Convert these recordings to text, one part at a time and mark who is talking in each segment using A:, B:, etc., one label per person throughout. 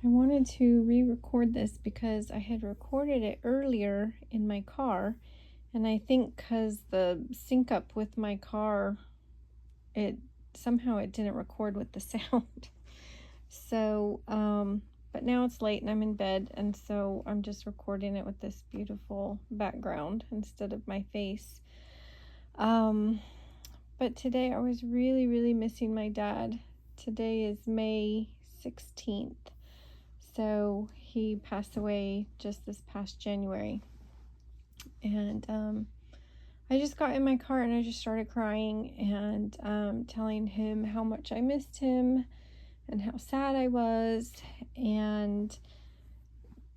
A: I wanted to re-record this because I had recorded it earlier in my car, and I think because the sync up with my car, it somehow it didn't record with the sound. So, but now it's late and I'm in bed, and so I'm just recording it with this beautiful background instead of my face. But today I was really, really missing my dad. Today is May 16th. So he passed away just this past January. And I just got in my car and I just started crying and telling him how much I missed him and how sad I was. And,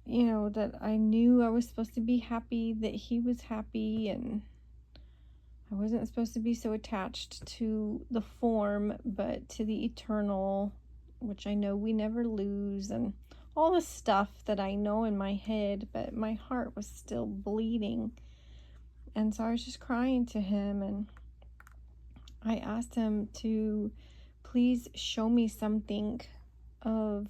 A: you know, that I knew I was supposed to be happy that he was happy, and I wasn't supposed to be so attached to the form, but to the eternal, which I know we never lose, and all the stuff that I know in my head, but my heart was still bleeding. And so I was just crying to him, and I asked him to please show me something of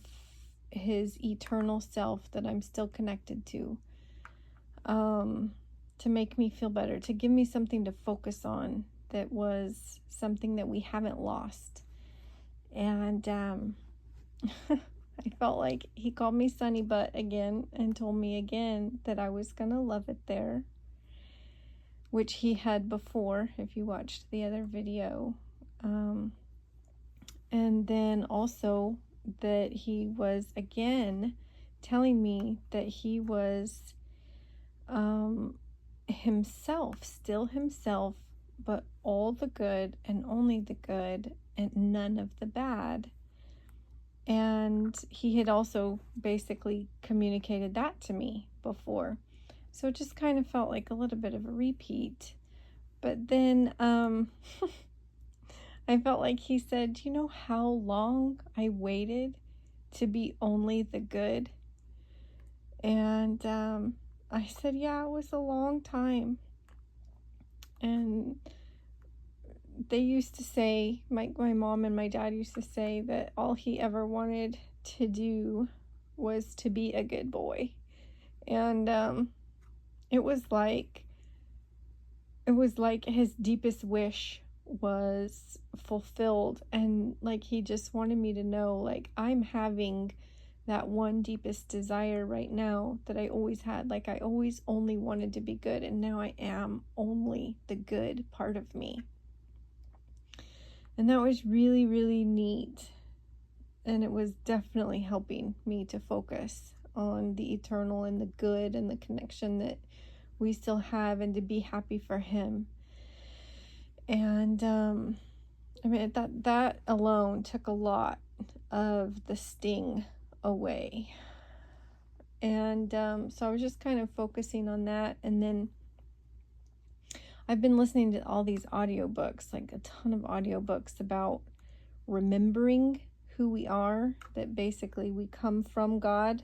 A: his eternal self that I'm still connected to make me feel better, to give me something to focus on that was something that we haven't lost. And I felt like he called me Sunny Butt again and told me again that I was going to love it there, which he had before, if you watched the other video. And then also that he was again telling me that he was himself, still himself, but all the good and only the good and none of the bad. And he had also basically communicated that to me before. So it just kind of felt like a little bit of a repeat. But then I felt like he said, "Do you know how long I waited to be only the good?" And I said, "Yeah, it was a long time." And they used to say, my mom and my dad used to say that all he ever wanted to do was to be a good boy. And it was like his deepest wish was fulfilled, and like he just wanted me to know, like, I'm having that one deepest desire right now that I always had. Like, I always only wanted to be good, and now I am only the good part of me. And that was really, really neat. And it was definitely helping me to focus on the eternal and the good and the connection that we still have, and to be happy for him. And I mean, that alone took a lot of the sting away. And so I was just kind of focusing on that. And then I've been listening to all these audiobooks, like a ton of audiobooks about remembering who we are, that basically we come from God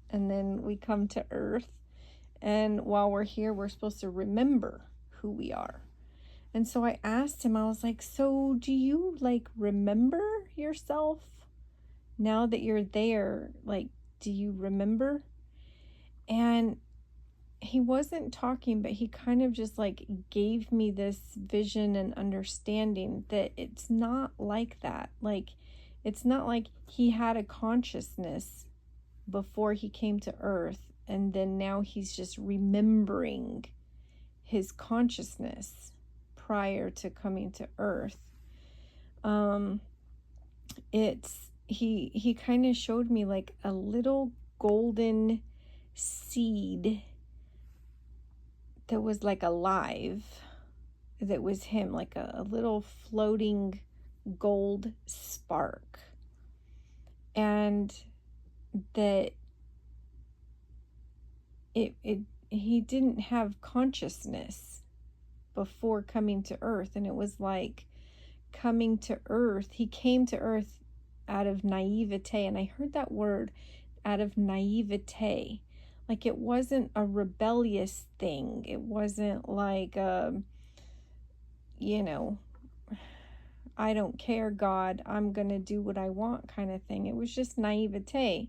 A: and then we come to earth. And while we're here, we're supposed to remember who we are. And so I asked him, I was like, "So do you like remember yourself now that you're there? Like, do you remember?" And he wasn't talking, but he kind of just like gave me this vision and understanding that it's not like that. Like, it's not like he had a consciousness before he came to earth, and then now he's just remembering his consciousness prior to coming to earth. He kind of showed me like a little golden seed that was like alive, that was him, like a little floating gold spark. And that he didn't have consciousness before coming to earth. And it was like coming to earth, he came to earth out of naivete. And I heard that word, out of naivete. Like, it wasn't a rebellious thing. It wasn't like I don't care, God, I'm gonna do what I want kind of thing. It was just naivete.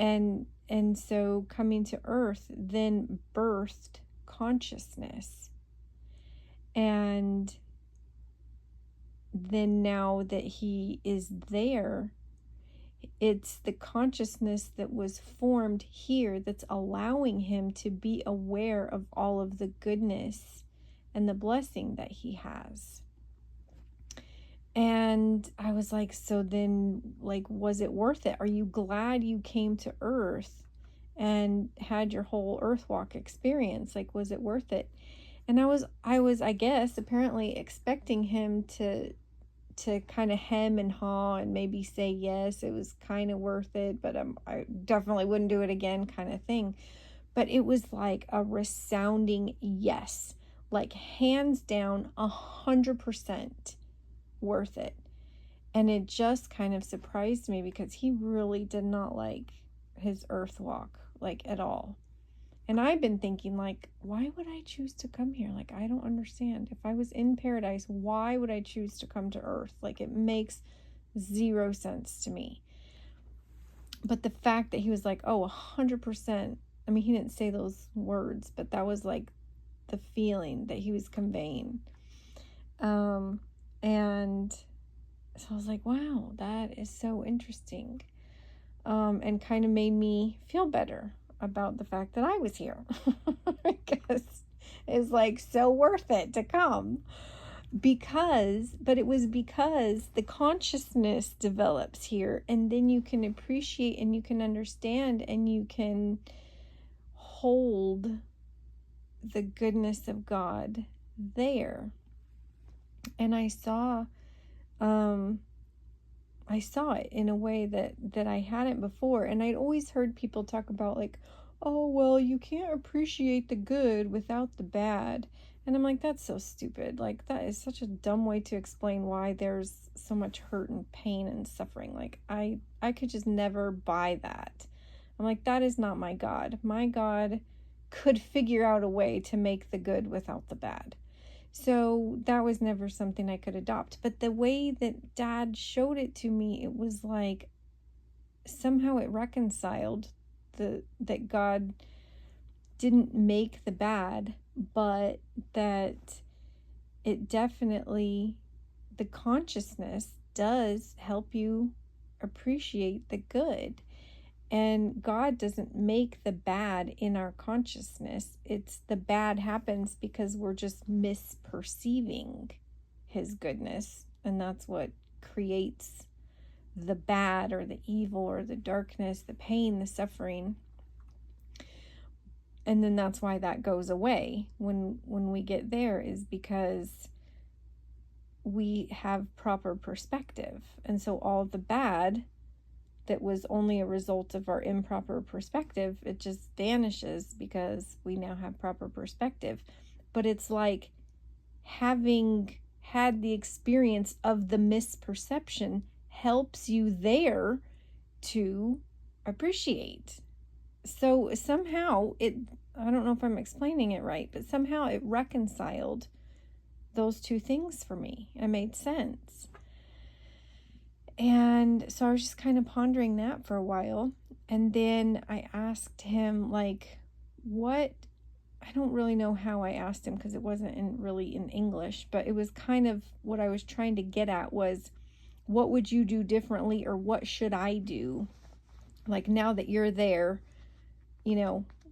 A: And so coming to earth then birthed consciousness. And then now that he is there, it's the consciousness that was formed here that's allowing him to be aware of all of the goodness and the blessing that he has. And I was like, so then, like, was it worth it? Are you glad you came to earth and had your whole earth walk experience? Like, was it worth it? And I guess, apparently expecting him to kind of hem and haw and maybe say yes, it was kind of worth it, but I definitely wouldn't do it again, kind of thing. But it was like a resounding yes, like hands down, 100% worth it. And it just kind of surprised me because he really did not like his earth walk, like, at all. And I've been thinking, like, why would I choose to come here? Like, I don't understand. If I was in paradise, why would I choose to come to earth? Like, it makes zero sense to me. But the fact that he was like, oh, 100%. I mean, he didn't say those words, but that was like the feeling that he was conveying. And so I was like, wow, that is so interesting. And kind of made me feel better about the fact that I was here because it's like so worth it to come, but it was because the consciousness develops here, and then you can appreciate and you can understand and you can hold the goodness of God there. And I saw it in a way that I hadn't before. And I'd always heard people talk about, like, oh, well, you can't appreciate the good without the bad. And I'm like, that's so stupid. Like, that is such a dumb way to explain why there's so much hurt and pain and suffering. Like, I could just never buy that. I'm like, that is not my God. My God could figure out a way to make the good without the bad. So that was never something I could adopt. But the way that Dad showed it to me, it was like somehow it reconciled that God didn't make the bad, but that it definitely, the consciousness does help you appreciate the good. And God doesn't make the bad in our consciousness. It's the bad happens because we're just misperceiving his goodness. And that's what creates the bad or the evil or the darkness, the pain, the suffering. And then that's why that goes away when we get there, is because we have proper perspective. And so all the bad that was only a result of our improper perspective, it just vanishes because we now have proper perspective. But it's like having had the experience of the misperception helps you there to appreciate. So somehow I don't know if I'm explaining it right, but somehow it reconciled those two things for me. It made sense. And so I was just kind of pondering that for a while. And then I asked him, like, I don't really know how I asked him because it wasn't really in English, but it was kind of what I was trying to get at was, what would you do differently, or what should I do? Like, now that you're there,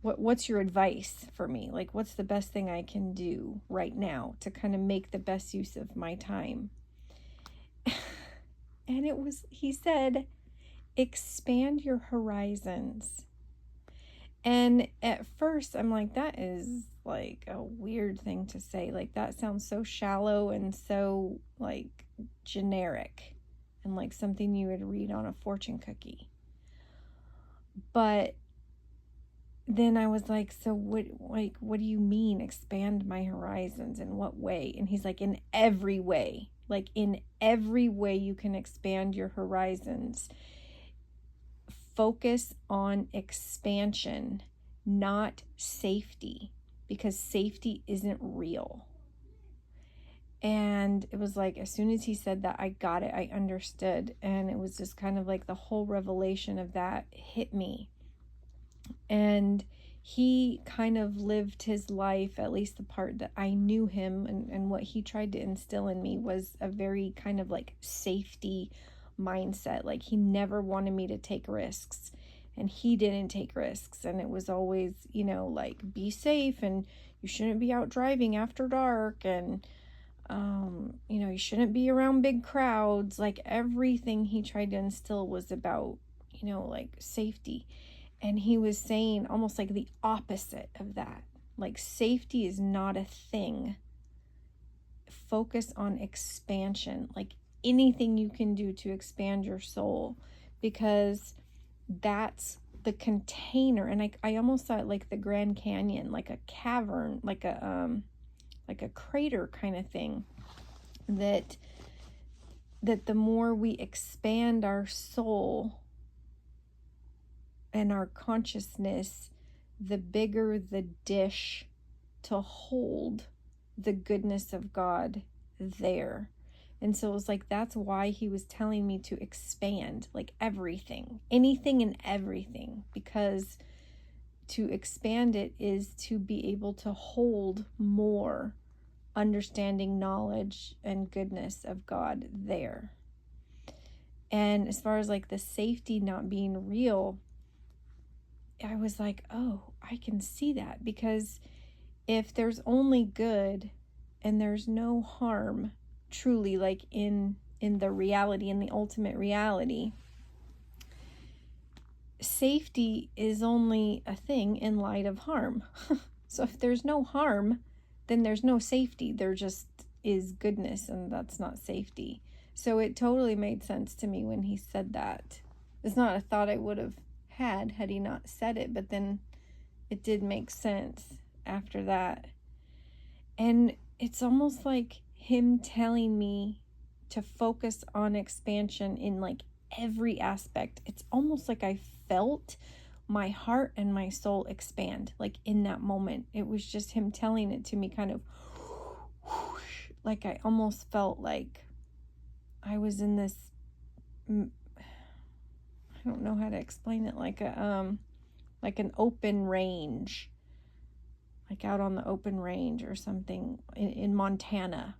A: what's your advice for me? Like, what's the best thing I can do right now to kind of make the best use of my time? And he said, expand your horizons. And at first I'm like, that is like a weird thing to say. Like, that sounds so shallow and so like generic and like something you would read on a fortune cookie. But then I was like, so what do you mean expand my horizons? In what way? And he's like, in every way. Like, in every way you can expand your horizons. Focus on expansion, not safety, because safety isn't real. And it was like, as soon as he said that, I got it. I understood. And it was just kind of like the whole revelation of that hit me. And he kind of lived his life, at least the part that I knew him, and what he tried to instill in me was a very kind of like safety mindset. Like he never wanted me to take risks, and he didn't take risks. And it was always, like, be safe, and you shouldn't be out driving after dark, and you shouldn't be around big crowds. Like everything he tried to instill was about, like safety. And he was saying almost like the opposite of that. Like safety is not a thing. Focus on expansion, like anything you can do to expand your soul, because that's the container. And I almost saw it like the Grand Canyon, like a cavern, like a crater kind of thing, that the more we expand our soul and our consciousness, the bigger the dish to hold the goodness of God there. And so it was like, that's why he was telling me to expand, like everything, anything and everything, because to expand it is to be able to hold more understanding, knowledge, and goodness of God there. And as far as like the safety not being real, I was like, oh, I can see that, because if there's only good and there's no harm, truly, like in the reality, in the ultimate reality, safety is only a thing in light of harm. So if there's no harm, then there's no safety. There just is goodness, and that's not safety. So it totally made sense to me when he said that. It's not a thought I would have had he not said it, but then it did make sense after that. And it's almost like him telling me to focus on expansion in like every aspect. It's almost like I felt my heart and my soul expand, like in that moment. It was just him telling it to me, kind of whoosh, like I almost felt like I was in this, I don't know how to explain it, like an open range, like out on the open range or something in Montana,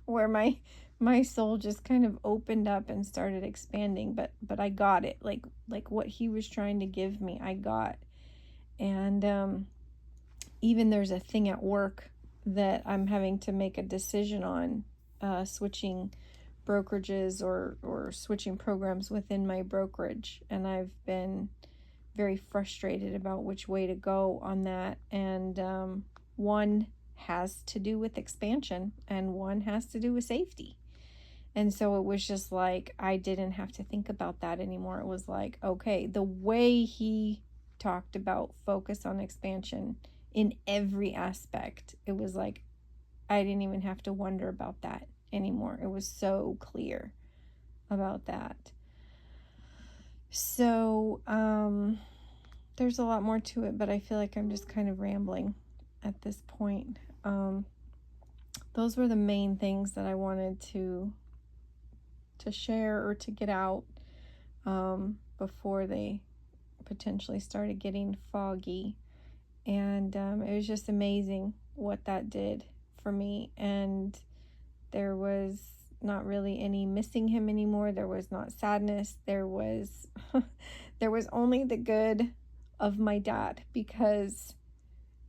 A: where my soul just kind of opened up and started expanding. But I got it, like what he was trying to give me, I got. And even there's a thing at work that I'm having to make a decision on, switching brokerages or switching programs within my brokerage, and I've been very frustrated about which way to go on that. And one has to do with expansion and one has to do with safety. And so it was just like, I didn't have to think about that anymore. It was like, okay, the way he talked about focus on expansion in every aspect, it was like, I didn't even have to wonder about that anymore. It was so clear about that. So, there's a lot more to it, but I feel like I'm just kind of rambling at this point. Those were the main things that I wanted to share or to get out, before they potentially started getting foggy. And it was just amazing what that did for me. And there was not really any missing him anymore. There was not sadness. There was there was only the good of my dad, because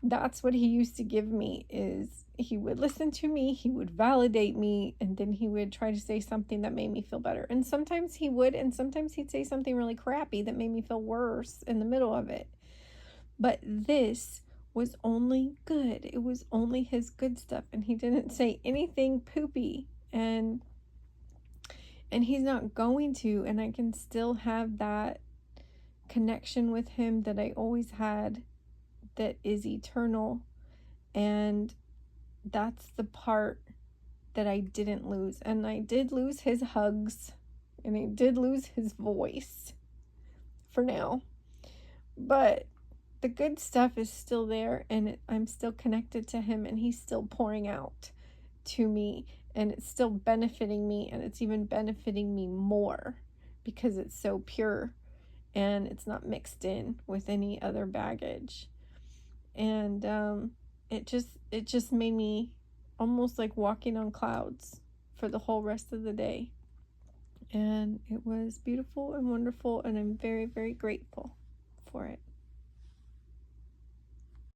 A: that's what he used to give me. Is he would listen to me, he would validate me, and then he would try to say something that made me feel better. And sometimes he would, and sometimes he'd say something really crappy that made me feel worse in the middle of it. But this was only good. It was only his good stuff, and he didn't say anything poopy. And he's not going to, and I can still have that connection with him that I always had, that is eternal. And that's the part that I didn't lose. And I did lose his hugs, and I did lose his voice for now, but the good stuff is still there, and I'm still connected to him, and he's still pouring out to me, and it's still benefiting me, and it's even benefiting me more because it's so pure. and it's not mixed in with any other baggage. And it just made me almost like walking on clouds for the whole rest of the day. And it was beautiful and wonderful, and I'm very, very grateful for it.